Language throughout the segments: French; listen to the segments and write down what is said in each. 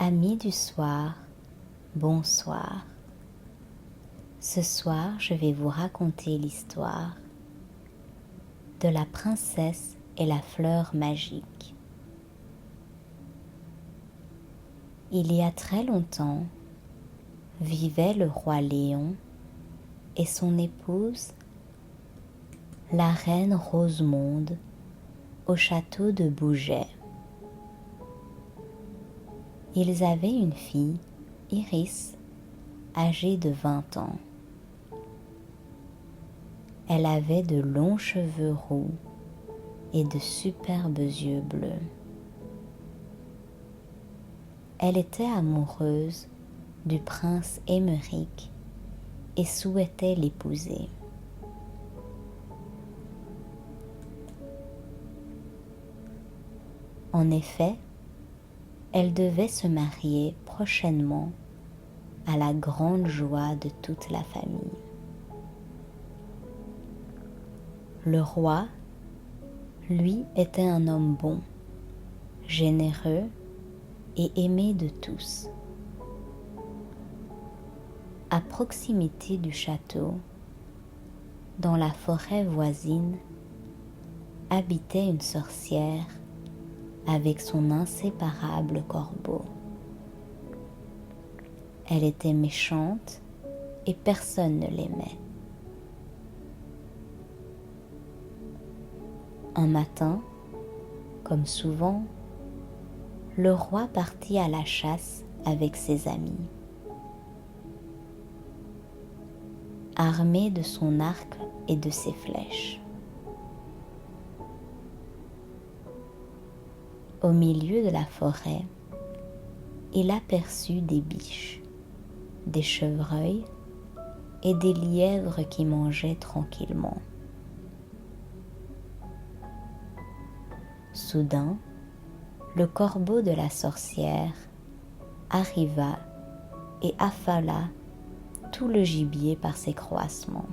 Amis du soir, bonsoir. Ce soir, je vais vous raconter l'histoire de la princesse et la fleur magique. Il y a très longtemps, vivait le roi Léon et son épouse, la reine Rosemonde, au château de Bouget. Ils avaient une fille, Iris, âgée de 20 ans. Elle avait de longs cheveux roux et de superbes yeux bleus. Elle était amoureuse du prince Émeric et souhaitait l'épouser. En effet, elle devait se marier prochainement à la grande joie de toute la famille. Le roi, lui, était un homme bon, généreux et aimé de tous. À proximité du château, dans la forêt voisine, habitait une sorcière avec son inséparable corbeau. Elle était méchante et personne ne l'aimait. Un matin, comme souvent, le roi partit à la chasse avec ses amis. Armé de son arc et de ses flèches. Au milieu de la forêt, il aperçut des biches, des chevreuils et des lièvres qui mangeaient tranquillement. Soudain, le corbeau de la sorcière arriva et affala tout le gibier par ses croassements.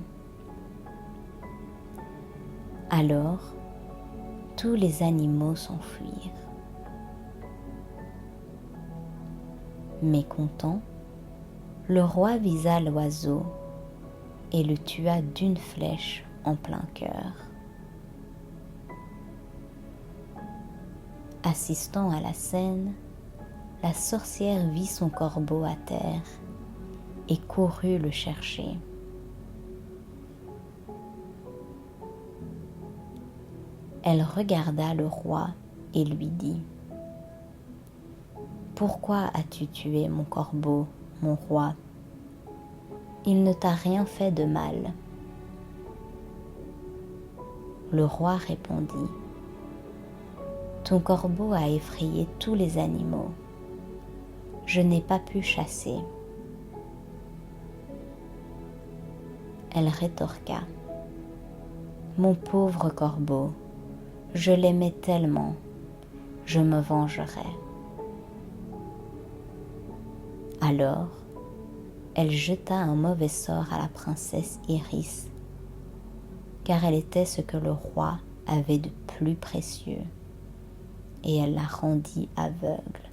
Alors, tous les animaux s'enfuirent. Mécontent, le roi visa l'oiseau et le tua d'une flèche en plein cœur. Assistant à la scène, la sorcière vit son corbeau à terre et courut le chercher. Elle regarda le roi et lui dit : « Pourquoi as-tu tué mon corbeau, mon roi ? Il ne t'a rien fait de mal. » Le roi répondit : « Ton corbeau a effrayé tous les animaux. Je n'ai pas pu chasser. » Elle rétorqua : « Mon pauvre corbeau, je l'aimais tellement, je me vengerai. » Alors, elle jeta un mauvais sort à la princesse Iris, car elle était ce que le roi avait de plus précieux, et elle la rendit aveugle.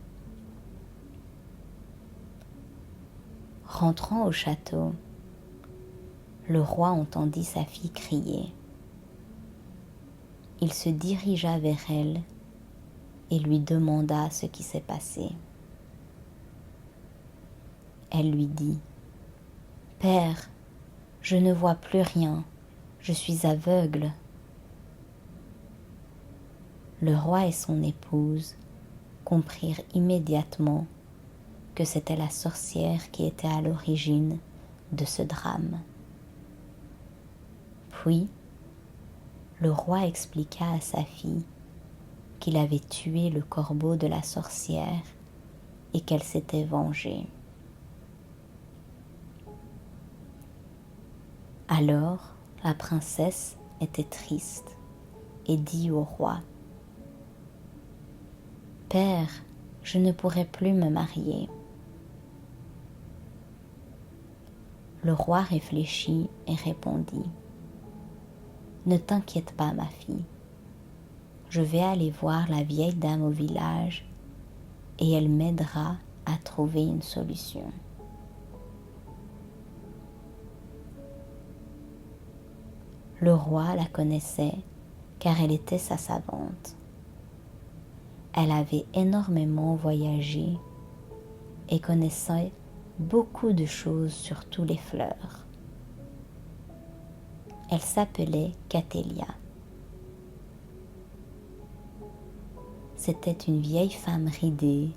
Rentrant au château, le roi entendit sa fille crier. Il se dirigea vers elle et lui demanda ce qui s'est passé. Elle lui dit : « Père, je ne vois plus rien, je suis aveugle. » Le roi et son épouse comprirent immédiatement que c'était la sorcière qui était à l'origine de ce drame. Puis, le roi expliqua à sa fille qu'il avait tué le corbeau de la sorcière et qu'elle s'était vengée. Alors, la princesse était triste et dit au roi : « Père, je ne pourrai plus me marier. » Le roi réfléchit et répondit : « Ne t'inquiète pas, ma fille. Je vais aller voir la vieille dame au village et elle m'aidera à trouver une solution. Le roi la connaissait car elle était sa savante. Elle avait énormément voyagé et connaissait beaucoup de choses sur tous les fleurs. Elle s'appelait Catélia. C'était une vieille femme ridée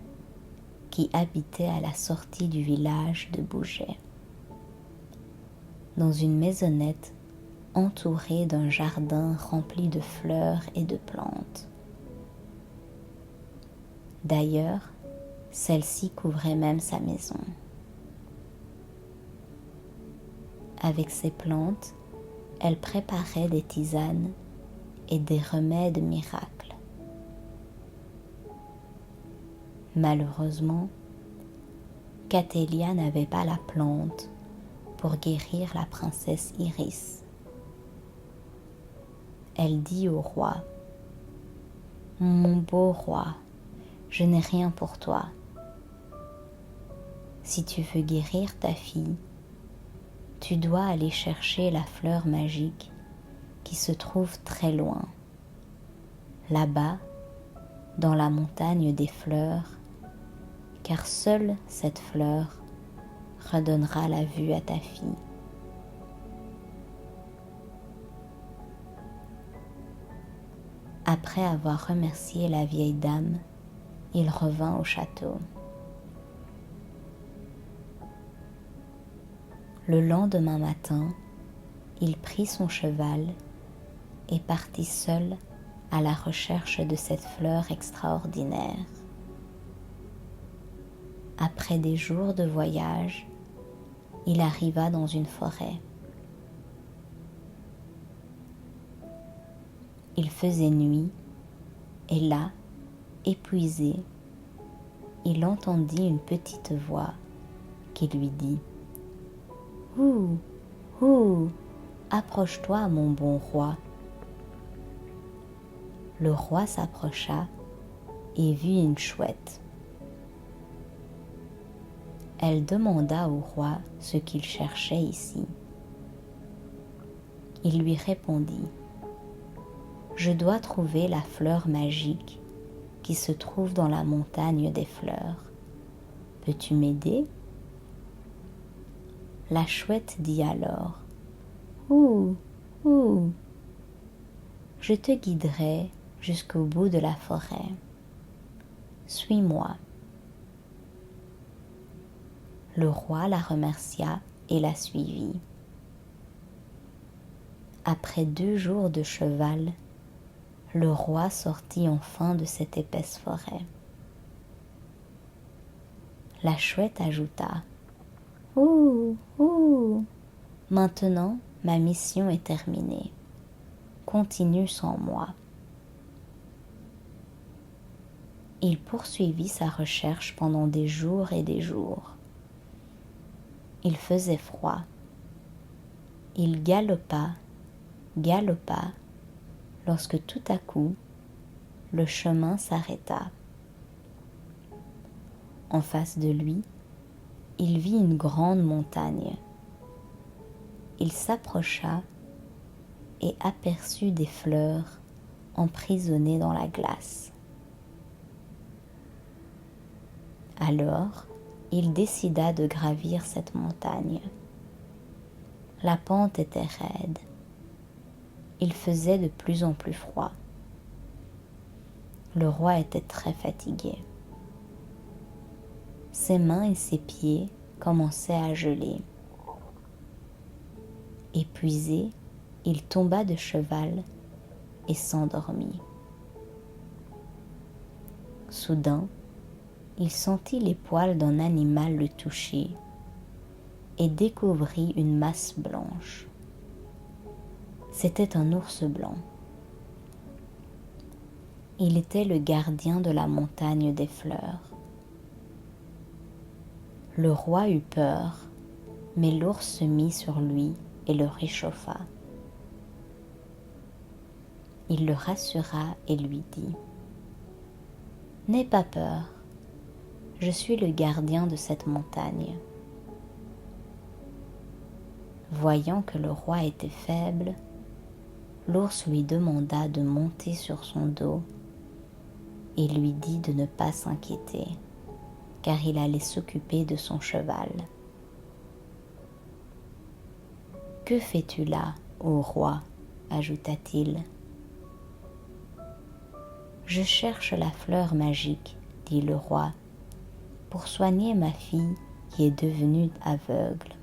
qui habitait à la sortie du village de Bouget, dans une maisonnette entourée d'un jardin rempli de fleurs et de plantes. D'ailleurs, celle-ci couvrait même sa maison. Avec ses plantes, elle préparait des tisanes et des remèdes miracles. Malheureusement, Catélia n'avait pas la plante pour guérir la princesse Iris. Elle dit au roi : « Mon beau roi, je n'ai rien pour toi. Si tu veux guérir ta fille, tu dois aller chercher la fleur magique qui se trouve très loin, là-bas, dans la montagne des fleurs, car seule cette fleur redonnera la vue à ta fille. » Après avoir remercié la vieille dame, il revint au château. Le lendemain matin, il prit son cheval et partit seul à la recherche de cette fleur extraordinaire. Après des jours de voyage, il arriva dans une forêt. Il faisait nuit et là, épuisé, il entendit une petite voix qui lui dit : « Ouh, ouh, approche-toi, mon bon roi. » Le roi s'approcha et vit une chouette. Elle demanda au roi ce qu'il cherchait ici. Il lui répondit : « Je dois trouver la fleur magique qui se trouve dans la montagne des fleurs. Peux-tu m'aider ? » La chouette dit alors : « Ouh, ouh, je te guiderai jusqu'au bout de la forêt. Suis-moi. » Le roi la remercia et la suivit. Après 2 jours de cheval, le roi sortit enfin de cette épaisse forêt. La chouette ajouta : « Ouh, ouh, maintenant ma mission est terminée. Continue sans moi. » Il poursuivit sa recherche pendant des jours et des jours. Il faisait froid. Il galopa, lorsque tout à coup, le chemin s'arrêta. En face de lui, il vit une grande montagne. Il s'approcha et aperçut des fleurs emprisonnées dans la glace. Alors, il décida de gravir cette montagne. La pente était raide. Il faisait de plus en plus froid. Le roi était très fatigué. Ses mains et ses pieds commençaient à geler. Épuisé, il tomba de cheval et s'endormit. Soudain, il sentit les poils d'un animal le toucher et découvrit une masse blanche. C'était un ours blanc. Il était le gardien de la montagne des fleurs. Le roi eut peur, mais l'ours se mit sur lui et le réchauffa. Il le rassura et lui dit : « N'aie pas peur, Je suis le gardien de cette montagne. » Voyant que le roi était faible, l'ours lui demanda de monter sur son dos et lui dit de ne pas s'inquiéter, car il allait s'occuper de son cheval. « Que fais-tu là, ô roi ?» ajouta-t-il. « Je cherche la fleur magique, » dit le roi, « pour soigner ma fille qui est devenue aveugle.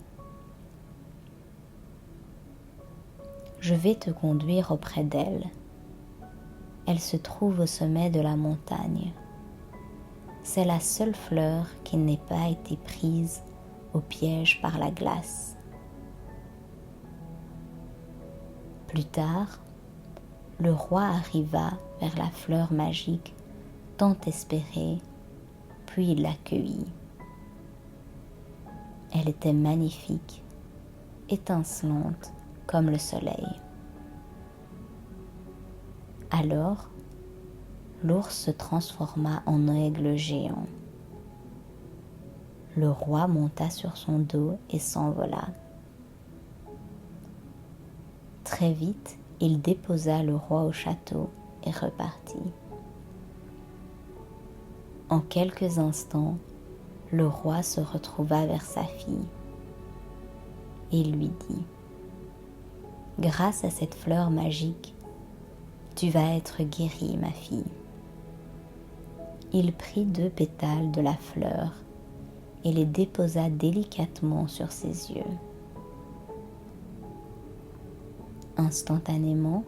Je vais te conduire auprès d'elle. Elle se trouve au sommet de la montagne. C'est la seule fleur qui n'ait pas été prise au piège par la glace. » Plus tard, le roi arriva vers la fleur magique tant espérée, puis il l'accueillit. Elle était magnifique, étincelante comme le soleil. Alors, l'ours se transforma en aigle géant. Le roi monta sur son dos et s'envola. Très vite, il déposa le roi au château et repartit. En quelques instants, le roi se retrouva vers sa fille et lui dit : « Grâce à cette fleur magique, tu vas être guérie, ma fille. » Il prit 2 pétales de la fleur et les déposa délicatement sur ses yeux. Instantanément,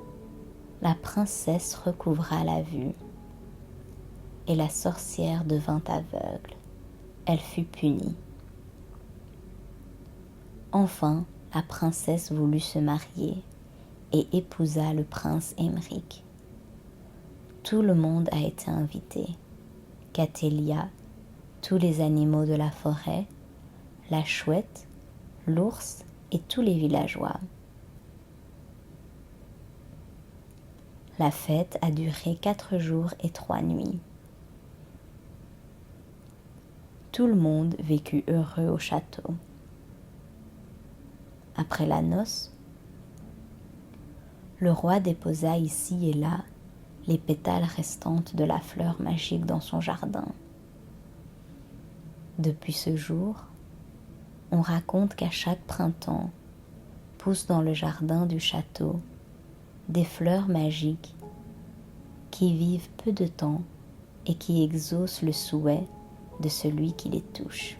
la princesse recouvra la vue et la sorcière devint aveugle. Elle fut punie. Enfin, la princesse voulut se marier et épousa le prince Émeric. Tout le monde a été invité. Catélia, tous les animaux de la forêt, la chouette, l'ours et tous les villageois. La fête a duré 4 jours et 3 nuits. Tout le monde vécut heureux au château. Après la noce, le roi déposa ici et là les pétales restantes de la fleur magique dans son jardin. Depuis ce jour, on raconte qu'à chaque printemps poussent dans le jardin du château des fleurs magiques qui vivent peu de temps et qui exaucent le souhait de celui qui les touche.